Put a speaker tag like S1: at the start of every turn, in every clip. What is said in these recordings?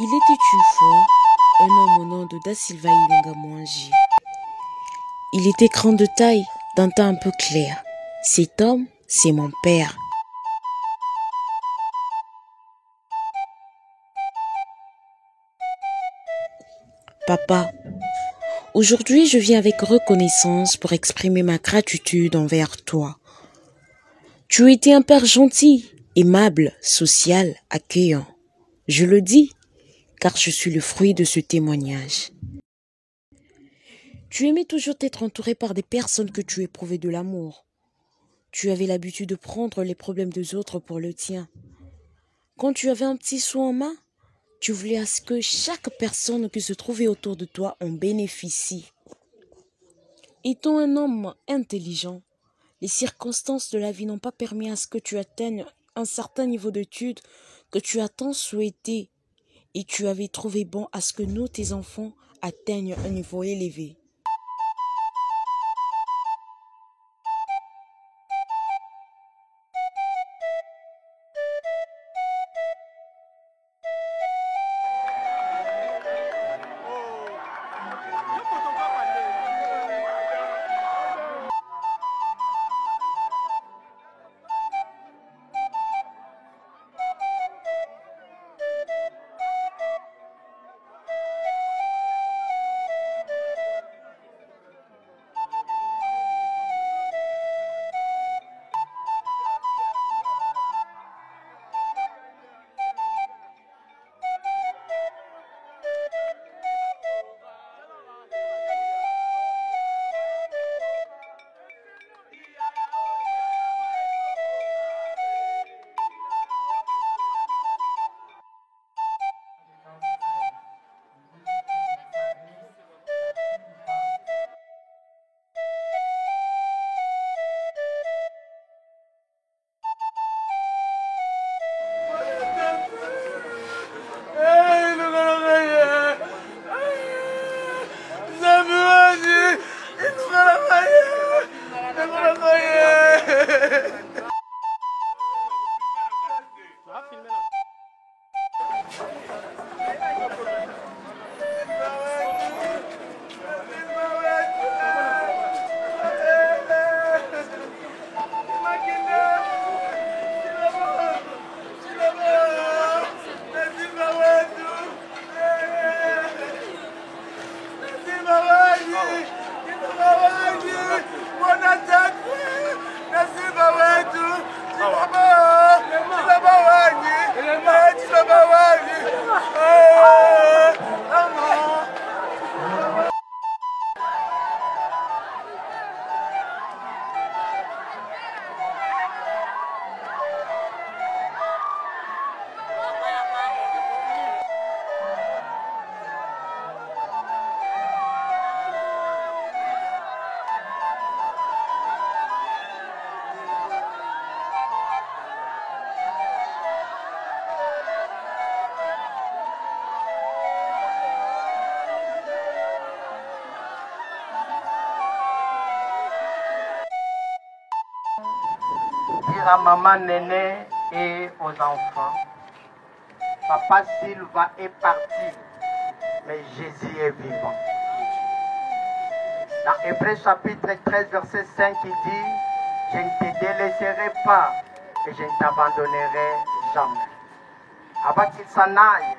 S1: Il était une fois un homme au nom de Da Silva Ilunga Mwangi. Il était grand de taille, d'un teint un peu clair. Cet homme, c'est mon père. Papa, aujourd'hui je viens avec reconnaissance pour exprimer ma gratitude envers toi. Tu étais un père gentil, aimable, social, accueillant. Je le dis, car je suis le fruit de ce témoignage. Tu aimais toujours être entouré par des personnes que tu éprouvais de l'amour. Tu avais l'habitude de prendre les problèmes des autres pour le tien. Quand tu avais un petit sou en main, tu voulais à ce que chaque personne qui se trouvait autour de toi en bénéficie. Étant un homme intelligent, les circonstances de la vie n'ont pas permis à ce que tu atteignes un certain niveau d'études que tu as tant souhaité et tu avais trouvé bon à ce que nous, tes enfants, atteignent un niveau élevé.
S2: Dire à maman Néné et aux enfants, Papa Silva est parti, mais Jésus est vivant. Dans Hébreux chapitre 13, verset 5, il dit, je ne te délaisserai pas et je ne t'abandonnerai jamais. Avant qu'il s'en aille,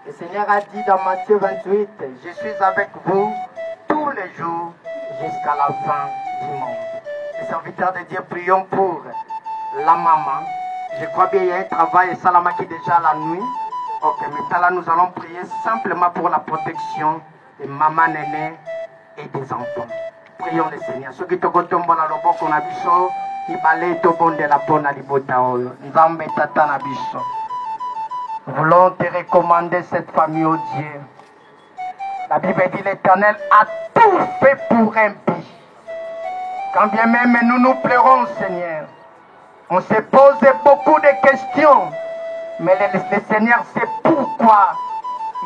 S2: le Seigneur a dit dans Matthieu 28, je suis avec vous tous les jours jusqu'à la fin du monde. Les serviteurs de Dieu, prions pour la maman. Je crois bien qu'il y a un travail et Salama qui est déjà la nuit. Ok, maintenant là, nous allons prier simplement pour la protection des mamans nénés et des enfants. Prions le Seigneur. Ceux qui te retombent la loboko na biso, ibale to bonde la bona libota oyo. Nzambe tata na biso. Nous voulons te recommander cette famille, oh Dieu. La Bible dit l'Éternel a tout fait pour un but. Quand bien même nous nous pleurons, Seigneur, on se pose beaucoup de questions, mais le Seigneur sait pourquoi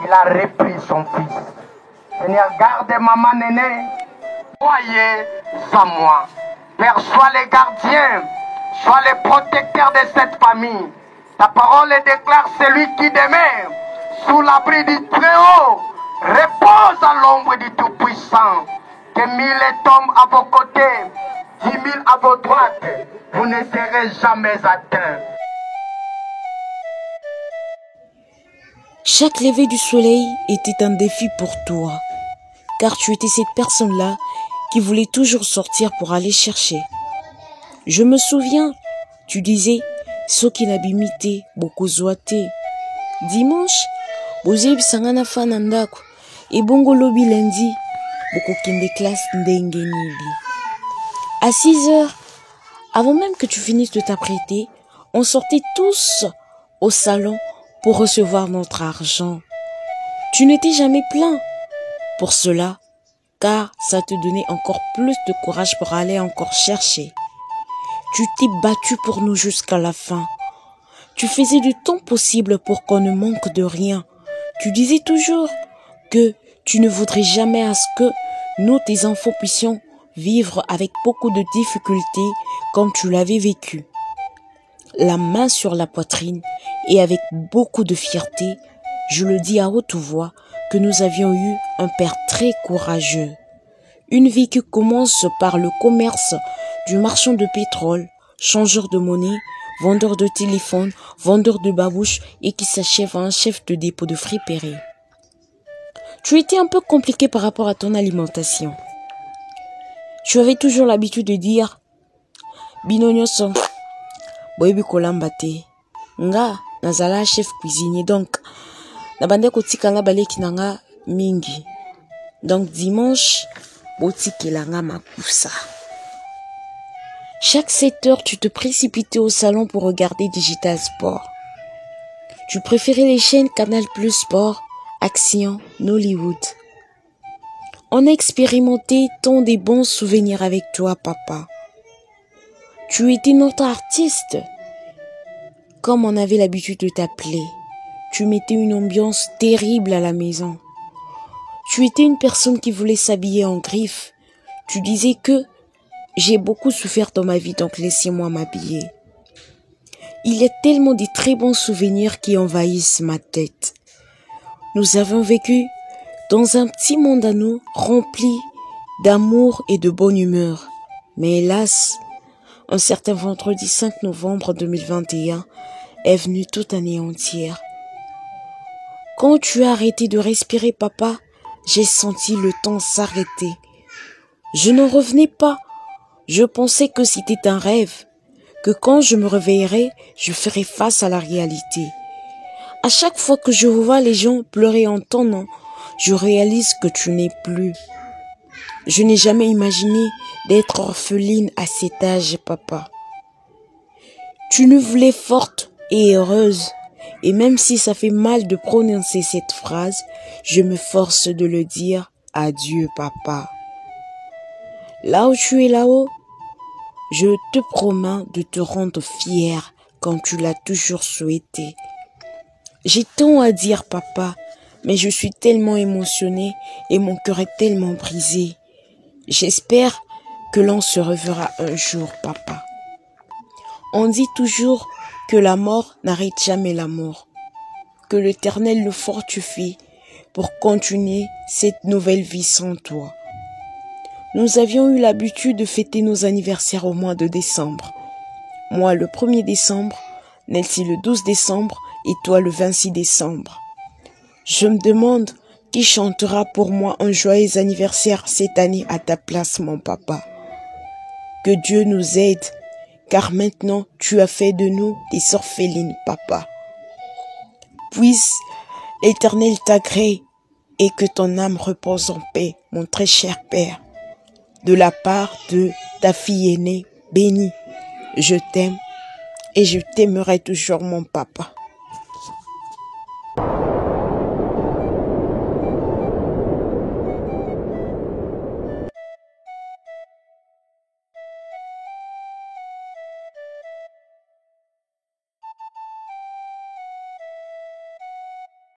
S2: il a repris son fils. Seigneur, garde maman Néné, soyez à moi. Père, sois les gardiens, sois les protecteurs de cette famille. Ta parole déclare celui qui demeure sous l'abri du Très-Haut repose à l'ombre du Tout-Puissant. Que 1000 tombent à vos côtés, 10 000 à vos droites, vous ne serez jamais atteints.
S1: Chaque lever du soleil était un défi pour toi, car tu étais cette personne-là qui voulait toujours sortir pour aller chercher. Je me souviens, tu disais, soki nabimite bokozwate. Dimanche, bozebisanga fana ndako, ebongo lobi lundi, bokokende classe ndenge nini. À 6 heures, avant même que tu finisses de t'apprêter, on sortait tous au salon pour recevoir notre argent. Tu n'étais jamais plein pour cela, car ça te donnait encore plus de courage pour aller encore chercher. Tu t'es battu pour nous jusqu'à la fin. Tu faisais du temps possible pour qu'on ne manque de rien. Tu disais toujours que tu ne voudrais jamais à ce que nous, tes enfants, puissions vivre avec beaucoup de difficultés comme tu l'avais vécu. La main sur la poitrine et avec beaucoup de fierté, je le dis à haute voix que nous avions eu un père très courageux. Une vie qui commence par le commerce du marchand de pétrole, changeur de monnaie, vendeur de téléphone, vendeur de babouches et qui s'achève à un chef de dépôt de friperie. Tu étais un peu compliqué par rapport à ton alimentation. Tu avais toujours l'habitude de dire Bino nyonso boyebi kolamba te. Nga nazala chef cuisinier donc nabande kotikanga baleki nanga mingi. Donc dimanche botikelanga makusa. Chaque 7 heures, tu te précipitais au salon pour regarder Digital Sport. Tu préférais les chaînes Canal Plus Sport, Action, Nollywood. On a expérimenté tant de bons souvenirs avec toi, papa. Tu étais notre artiste, comme on avait l'habitude de t'appeler. Tu mettais une ambiance terrible à la maison. Tu étais une personne qui voulait s'habiller en griffe. Tu disais que j'ai beaucoup souffert dans ma vie, donc laissez-moi m'habiller. Il y a tellement de très bons souvenirs qui envahissent ma tête. Nous avons vécu dans un petit monde à nous, rempli d'amour et de bonne humeur. Mais hélas, un certain vendredi 5 novembre 2021 est venu tout anéantir. Quand tu as arrêté de respirer, papa, j'ai senti le temps s'arrêter. Je n'en revenais pas. Je pensais que c'était un rêve, que quand je me réveillerais, je ferais face à la réalité. À chaque fois que je vois les gens pleurer en ton nom, je réalise que tu n'es plus. Je n'ai jamais imaginé d'être orpheline à cet âge, papa. Tu nous voulais forte et heureuse, et même si ça fait mal de prononcer cette phrase, je me force de le dire, adieu, papa. Là où tu es là-haut, je te promets de te rendre fier comme tu l'as toujours souhaité. J'ai tant à dire, papa, mais je suis tellement émotionnée et mon cœur est tellement brisé. J'espère que l'on se reverra un jour, papa. On dit toujours que la mort n'arrête jamais l'amour, que l'Éternel le fortifie pour continuer cette nouvelle vie sans toi. Nous avions eu l'habitude de fêter nos anniversaires au mois de décembre. Moi le 1er décembre, Nelsie le 12 décembre et toi le 26 décembre. Je me demande qui chantera pour moi un joyeux anniversaire cette année à ta place, mon papa. Que Dieu nous aide, car maintenant tu as fait de nous des orphelines, papa. Puisse l'Éternel t'agréer et que ton âme repose en paix, mon très cher Père. De la part de ta fille aînée, bénie, je t'aime et je t'aimerai toujours, mon papa.